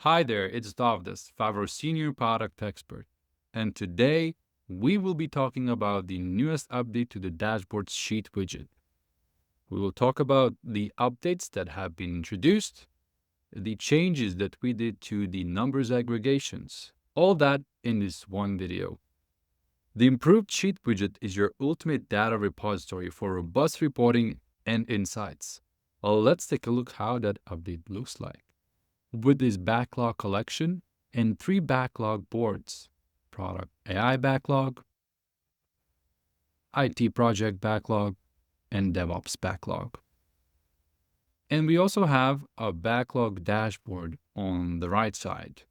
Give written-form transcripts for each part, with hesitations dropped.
Hi there, it's Davdas, Favreau's Senior Product Expert. And today, we will be talking about the newest update to the dashboard Sheet Widget. We will talk about the updates that have been introduced, the changes that we did to the numbers aggregations, all that in this one video. The improved Sheet Widget is your ultimate data repository for robust reporting and insights. Well, let's take a look how that update looks like. With this backlog collection and 3 backlog boards: product AI backlog, IT project backlog, and DevOps backlog. And we also have a backlog dashboard on the right side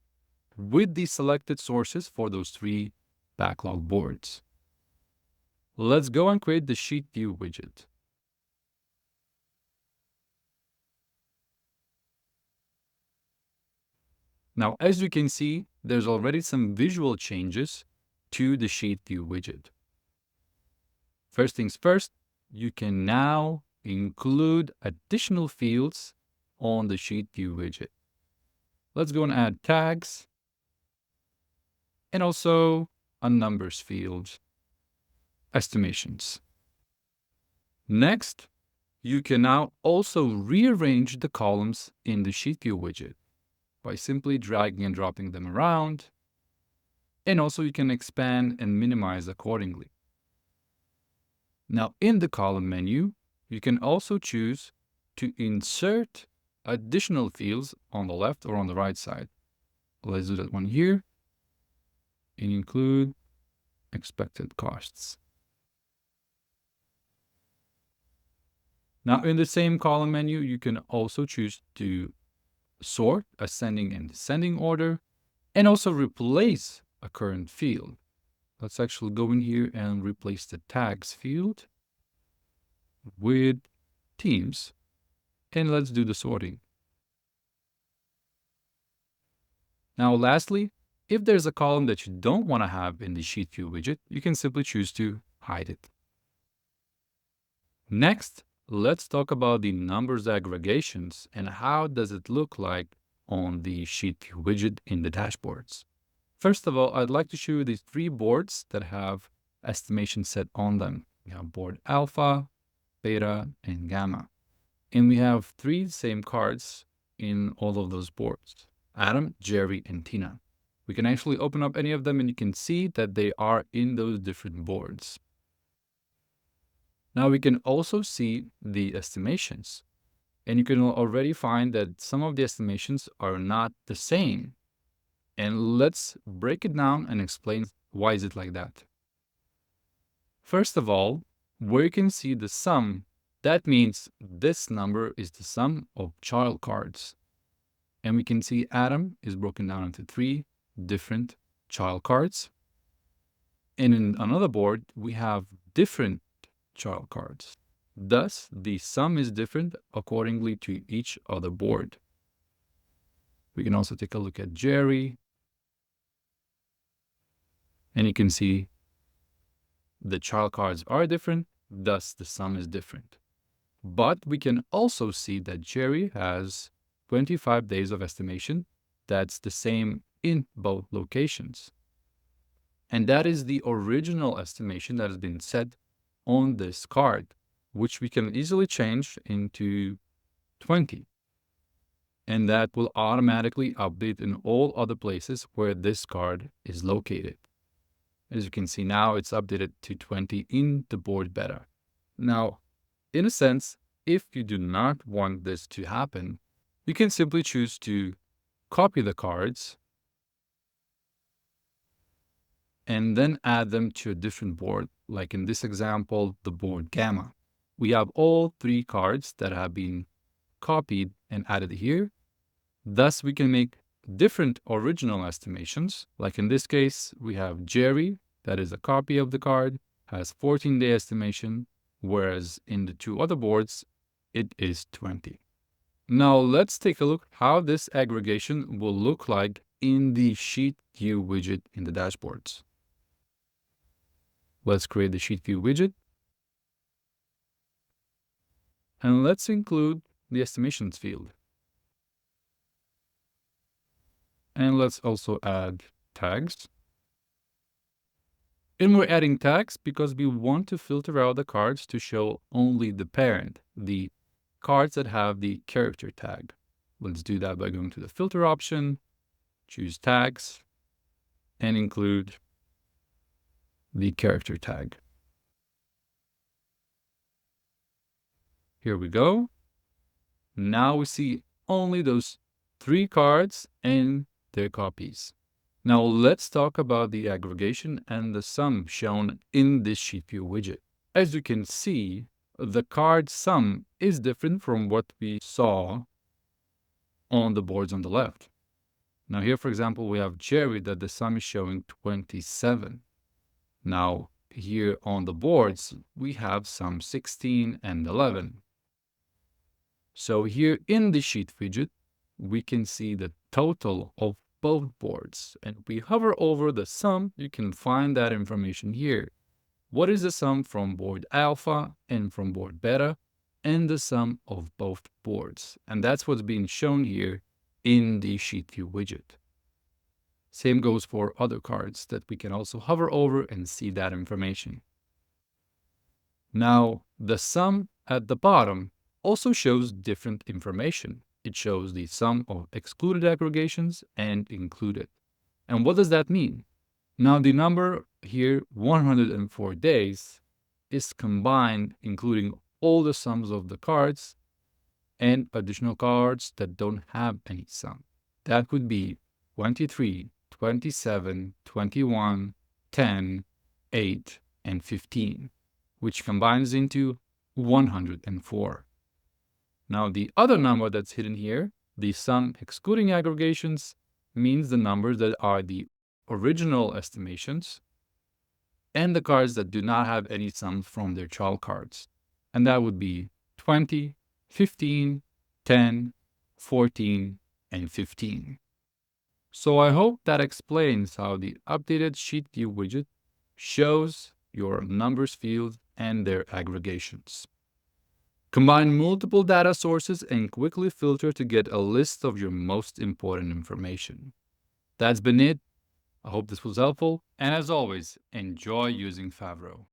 with the selected sources for those 3 backlog boards. Let's go and create the Sheet View widget. Now, as you can see, there's already some visual changes to the Sheet View widget. First things first, you can now include additional fields on the Sheet View widget. Let's go and add tags and also a numbers field, estimations. Next, you can now also rearrange the columns in the Sheet View widget by simply dragging and dropping them around. And also you can expand and minimize accordingly. Now in the column menu, you can also choose to insert additional fields on the left or on the right side. Let's do that one here and include expected costs. Now in the same column menu, you can also choose to sort ascending and descending order and also replace a current field. Let's actually go in here and replace the tags field with teams. And let's do the sorting. Now, lastly, if there's a column that you don't want to have in the Sheet View widget, you can simply choose to hide it. Next, let's talk about the numbers aggregations and how does it look like on the Sheet View widget in the dashboards. First of all, I'd like to show you these 3 boards that have estimation set on them. We have board alpha, beta, and gamma. And we have 3 same cards in all of those boards: Adam, Jerry, and Tina. We can actually open up any of them and you can see that they are in those different boards. Now we can also see the estimations, and you can already find that some of the estimations are not the same. And let's break it down and explain why is it like that. First of all, where you can see the sum, that means this number is the sum of child cards. And we can see Adam is broken down into 3 different child cards. And in another board, we have different child cards. Thus, the sum is different accordingly to each other board. We can also take a look at Jerry. And you can see the child cards are different, thus the sum is different. But we can also see that Jerry has 25 days of estimation. That's the same in both locations. And that is the original estimation that has been set on this card, which we can easily change into 20. And that will automatically update in all other places where this card is located. As you can see now, it's updated to 20 in the board beta. Now, in a sense, if you do not want this to happen, you can simply choose to copy the cards and then add them to a different board, like in this example, the board gamma. We have all 3 cards that have been copied and added here. Thus, we can make different original estimations. Like in this case, we have Jerry, that is a copy of the card, has 14-day estimation, whereas in the 2 other boards, it is 20. Now let's take a look how this aggregation will look like in the Sheet View widget in the dashboards. Let's create the Sheet View widget. And let's include the estimations field. And let's also add tags. And we're adding tags because we want to filter out the cards to show only the parent, the cards that have the character tag. Let's do that by going to the filter option, choose tags, and include the character tag. Here we go. Now we see only those 3 cards and their copies. Now let's talk about the aggregation and the sum shown in this sheet view widget. As you can see, the card sum is different from what we saw on the boards on the left. Now here, for example, we have Jerry that the sum is showing 27. Now here on the boards, we have sum 16 and 11. So here in the sheet widget, we can see the total of both boards. And if we hover over the sum, you can find that information here. What is the sum from board alpha and from board beta, and the sum of both boards? And that's what's being shown here in the sheet view widget. Same goes for other cards that we can also hover over and see that information. Now, the sum at the bottom also shows different information. It shows the sum of excluded aggregations and included. And what does that mean? Now, the number here, 104 days, is combined, including all the sums of the cards and additional cards that don't have any sum. That could be 23, 27, 21, 10, 8, and 15, which combines into 104. Now, the other number that's hidden here, the sum excluding aggregations, means the numbers that are the original estimations and the cards that do not have any sums from their child cards. And that would be 20, 15, 10, 14, and 15. So I hope that explains how the updated sheet view widget shows your numbers field and their aggregations. Combine multiple data sources and quickly filter to get a list of your most important information. That's been it. I hope this was helpful, and as always, enjoy using Favro.